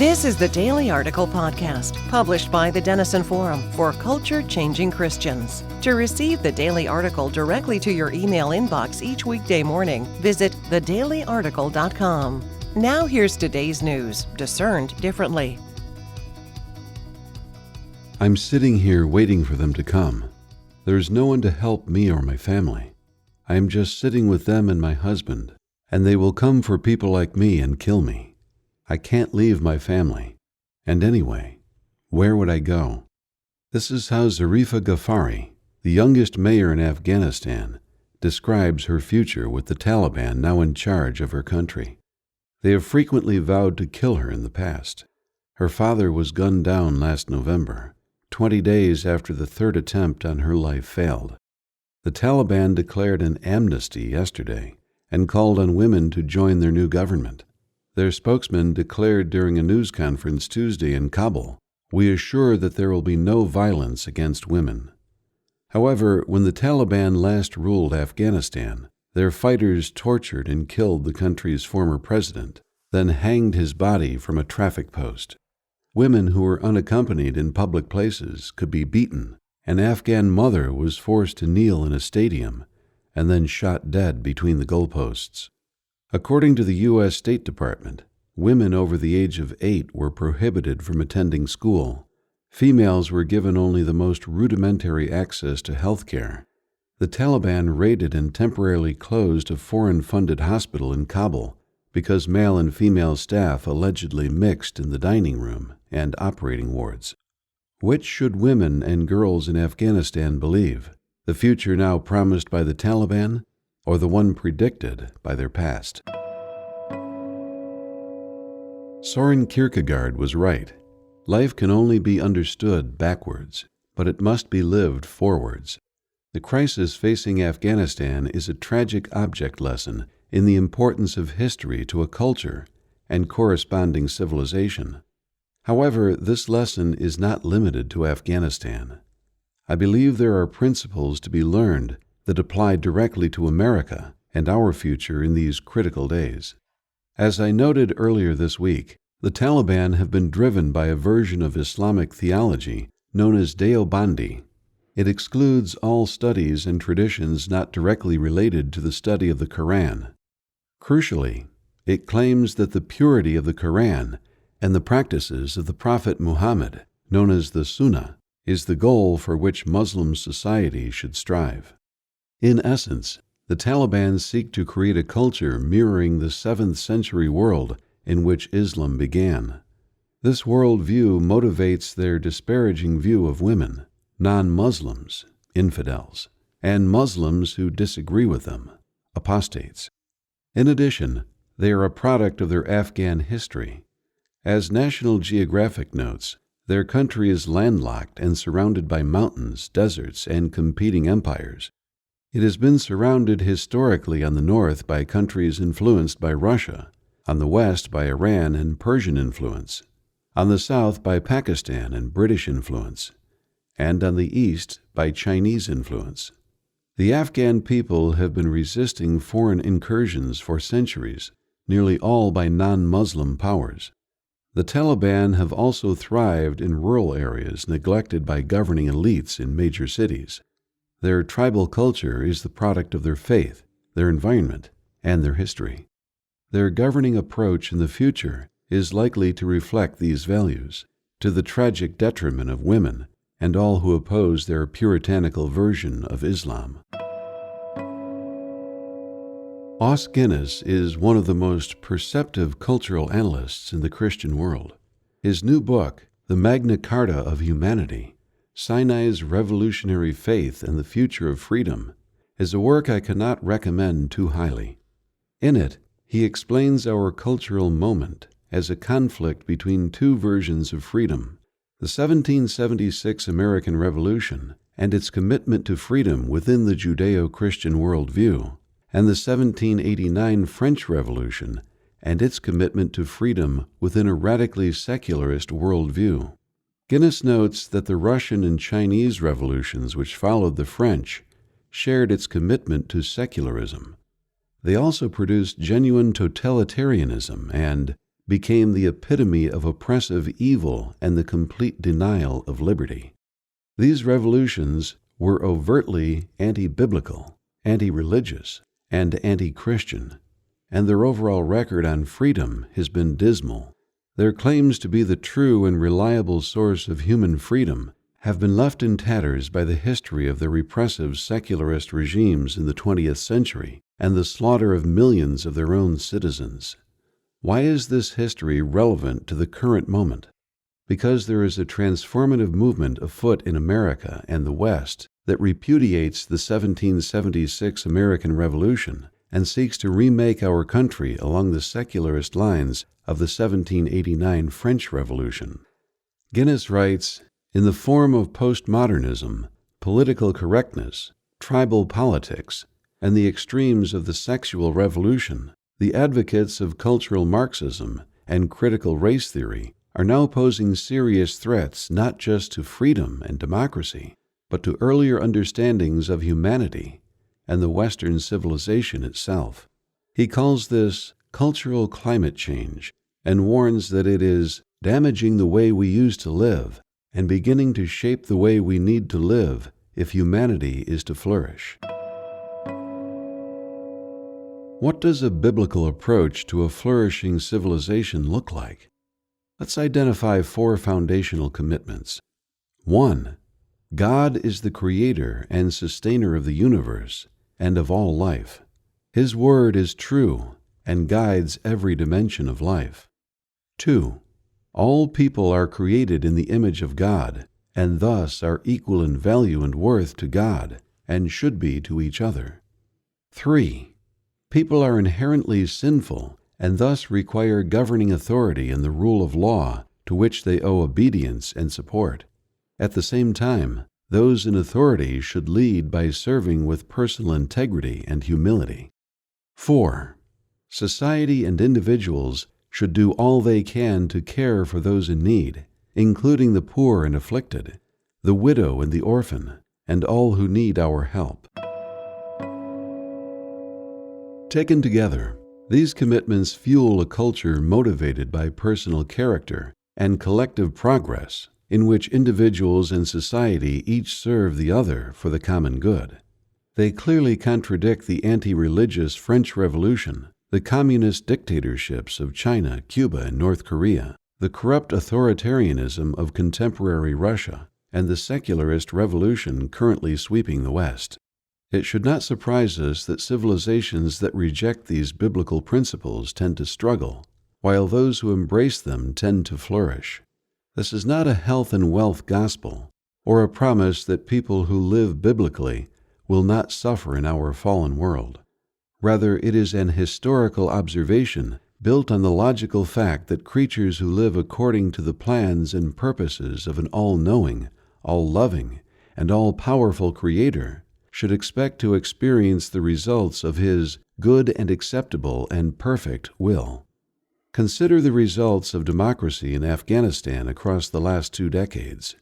This is the Daily Article Podcast, published by the Denison Forum for Culture-Changing Christians. To receive the Daily Article directly to your email inbox each weekday morning, visit thedailyarticle.com. Now here's today's news, discerned differently. I'm sitting here waiting for them to come. There's no one to help me or my family. I am just sitting with them and my husband, and they will come for people like me and kill me. I can't leave my family. And anyway, where would I go? This is how Zarifa Ghaffari, the youngest mayor in Afghanistan, describes her future with the Taliban now in charge of her country. They have frequently vowed to kill her in the past. Her father was gunned down last November, 20 days after the third attempt on her life failed. The Taliban declared an amnesty yesterday and called on women to join their new government. Their spokesman declared during a news conference Tuesday in Kabul, "We assure that there will be no violence against women." However, when the Taliban last ruled Afghanistan, their fighters tortured and killed the country's former president, then hanged his body from a traffic post. Women who were unaccompanied in public places could be beaten. An Afghan mother was forced to kneel in a stadium and then shot dead between the goalposts. According to the U.S. State Department, women over the age of 8 were prohibited from attending school. Females were given only the most rudimentary access to health care. The Taliban raided and temporarily closed a foreign-funded hospital in Kabul because male and female staff allegedly mixed in the dining room and operating wards. Which should women and girls in Afghanistan believe? The future now promised by the Taliban, or the one predicted by their past? Soren Kierkegaard was right. Life can only be understood backwards, but it must be lived forwards. The crisis facing Afghanistan is a tragic object lesson in the importance of history to a culture and corresponding civilization. However, this lesson is not limited to Afghanistan. I believe there are principles to be learned that apply directly to America and our future in these critical days. As I noted earlier this week, the Taliban have been driven by a version of Islamic theology known as Deobandi. It excludes all studies and traditions not directly related to the study of the Quran. Crucially, it claims that the purity of the Quran and the practices of the Prophet Muhammad, known as the Sunnah, is the goal for which Muslim society should strive. In essence, the Taliban seek to create a culture mirroring the 7th century world in which Islam began. This worldview motivates their disparaging view of women, non-Muslims, infidels, and Muslims who disagree with them, apostates. In addition, they are a product of their Afghan history. As National Geographic notes, their country is landlocked and surrounded by mountains, deserts, and competing empires. It has been surrounded historically on the north by countries influenced by Russia, on the west by Iran and Persian influence, on the south by Pakistan and British influence, and on the east by Chinese influence. The Afghan people have been resisting foreign incursions for centuries, nearly all by non-Muslim powers. The Taliban have also thrived in rural areas neglected by governing elites in major cities. Their tribal culture is the product of their faith, their environment, and their history. Their governing approach in the future is likely to reflect these values, to the tragic detriment of women and all who oppose their puritanical version of Islam. Os Guinness is one of the most perceptive cultural analysts in the Christian world. His new book, The Magna Carta of Humanity, Sinai's Revolutionary Faith and the Future of Freedom, is a work I cannot recommend too highly. In it, he explains our cultural moment as a conflict between two versions of freedom: the 1776 American Revolution and its commitment to freedom within the Judeo-Christian worldview, and the 1789 French Revolution and its commitment to freedom within a radically secularist worldview. Guinness notes that the Russian and Chinese revolutions which followed the French shared its commitment to secularism. They also produced genuine totalitarianism and became the epitome of oppressive evil and the complete denial of liberty. These revolutions were overtly anti-biblical, anti-religious, and anti-Christian, and their overall record on freedom has been dismal. Their claims to be the true and reliable source of human freedom have been left in tatters by the history of the repressive secularist regimes in the 20th century and the slaughter of millions of their own citizens. Why is this history relevant to the current moment? Because there is a transformative movement afoot in America and the West that repudiates the 1776 American Revolution and seeks to remake our country along the secularist lines of the 1789 French Revolution. Guinness writes, "In the form of postmodernism, political correctness, tribal politics, and the extremes of the sexual revolution, the advocates of cultural Marxism and critical race theory are now posing serious threats not just to freedom and democracy, but to earlier understandings of humanity and the Western civilization itself." He calls this cultural climate change and warns that it is damaging the way we used to live and beginning to shape the way we need to live if humanity is to flourish. What does a biblical approach to a flourishing civilization look like? Let's identify 4 foundational commitments. 1. God is the creator and sustainer of the universe and of all life. His word is true and guides every dimension of life. 2. All people are created in the image of God, and thus are equal in value and worth to God, and should be to each other. 3. People are inherently sinful, and thus require governing authority and the rule of law, to which they owe obedience and support. At the same time, those in authority should lead by serving with personal integrity and humility. 4. Society and individuals should do all they can to care for those in need, including the poor and afflicted, the widow and the orphan, and all who need our help. Taken together, these commitments fuel a culture motivated by personal character and collective progress, in which individuals and society each serve the other for the common good. They clearly contradict the anti-religious French Revolution, the communist dictatorships of China, Cuba, and North Korea, the corrupt authoritarianism of contemporary Russia, and the secularist revolution currently sweeping the West. It should not surprise us that civilizations that reject these biblical principles tend to struggle, while those who embrace them tend to flourish. This is not a health and wealth gospel, or a promise that people who live biblically will not suffer in our fallen world. Rather, it is an historical observation built on the logical fact that creatures who live according to the plans and purposes of an all-knowing, all-loving, and all-powerful Creator should expect to experience the results of His good and acceptable and perfect will. Consider the results of democracy in Afghanistan across the last 2 decades.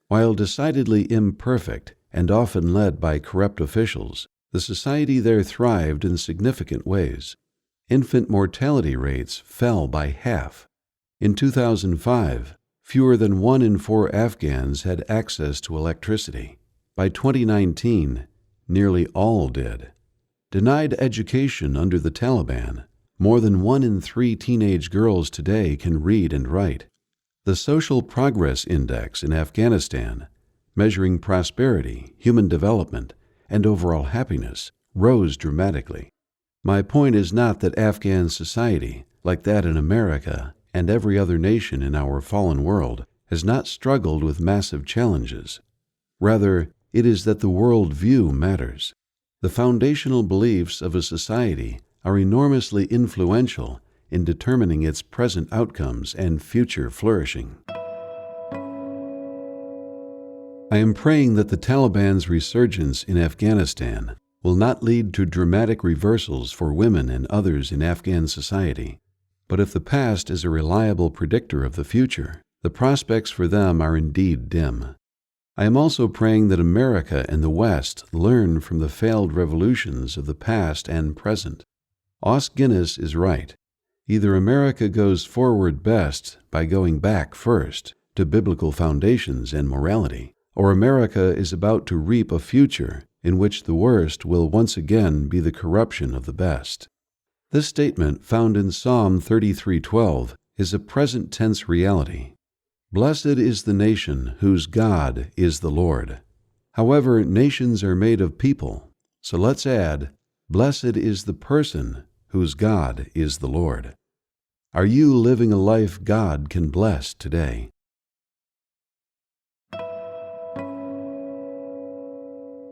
While decidedly imperfect and often led by corrupt officials, the society there thrived in significant ways. Infant mortality rates fell by half. In 2005, fewer than 1 in 4 Afghans had access to electricity. By 2019, nearly all did. Denied education under the Taliban, more than 1 in 3 teenage girls today can read and write. The Social Progress Index in Afghanistan, measuring prosperity, human development, and overall happiness, rose dramatically. My point is not that Afghan society, like that in America and every other nation in our fallen world, has not struggled with massive challenges. Rather, it is that the world view matters. The foundational beliefs of a society are enormously influential in determining its present outcomes and future flourishing. I am praying that the Taliban's resurgence in Afghanistan will not lead to dramatic reversals for women and others in Afghan society. But if the past is a reliable predictor of the future, the prospects for them are indeed dim. I am also praying that America and the West learn from the failed revolutions of the past and present. Os Guinness is right. Either America goes forward best by going back first to biblical foundations and morality, or America is about to reap a future in which the worst will once again be the corruption of the best. This statement, found in Psalm 33:12, is a present tense reality. Blessed is the nation whose God is the Lord. However, nations are made of people, so let's add, blessed is the person whose God is the Lord. Are you living a life God can bless today?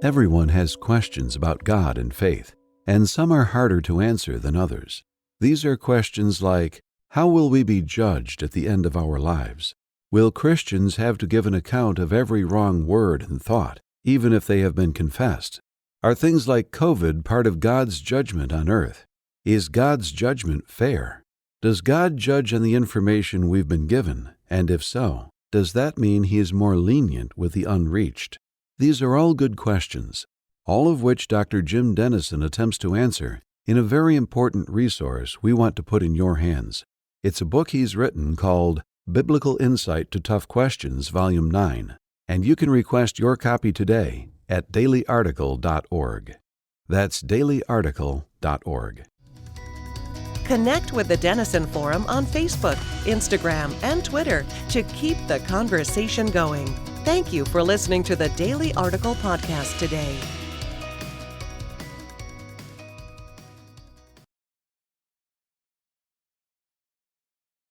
Everyone has questions about God and faith, and some are harder to answer than others. These are questions like, how will we be judged at the end of our lives? Will Christians have to give an account of every wrong word and thought, even if they have been confessed? Are things like COVID part of God's judgment on earth? Is God's judgment fair? Does God judge on the information we've been given? And if so, does that mean He is more lenient with the unreached? These are all good questions, all of which Dr. Jim Dennison attempts to answer in a very important resource we want to put in your hands. It's a book he's written called Biblical Insight to Tough Questions, Volume 9, and you can request your copy today at dailyarticle.org. That's dailyarticle.org. Connect with the Dennison Forum on Facebook, Instagram, and Twitter to keep the conversation going. Thank you for listening to the Daily Article Podcast today.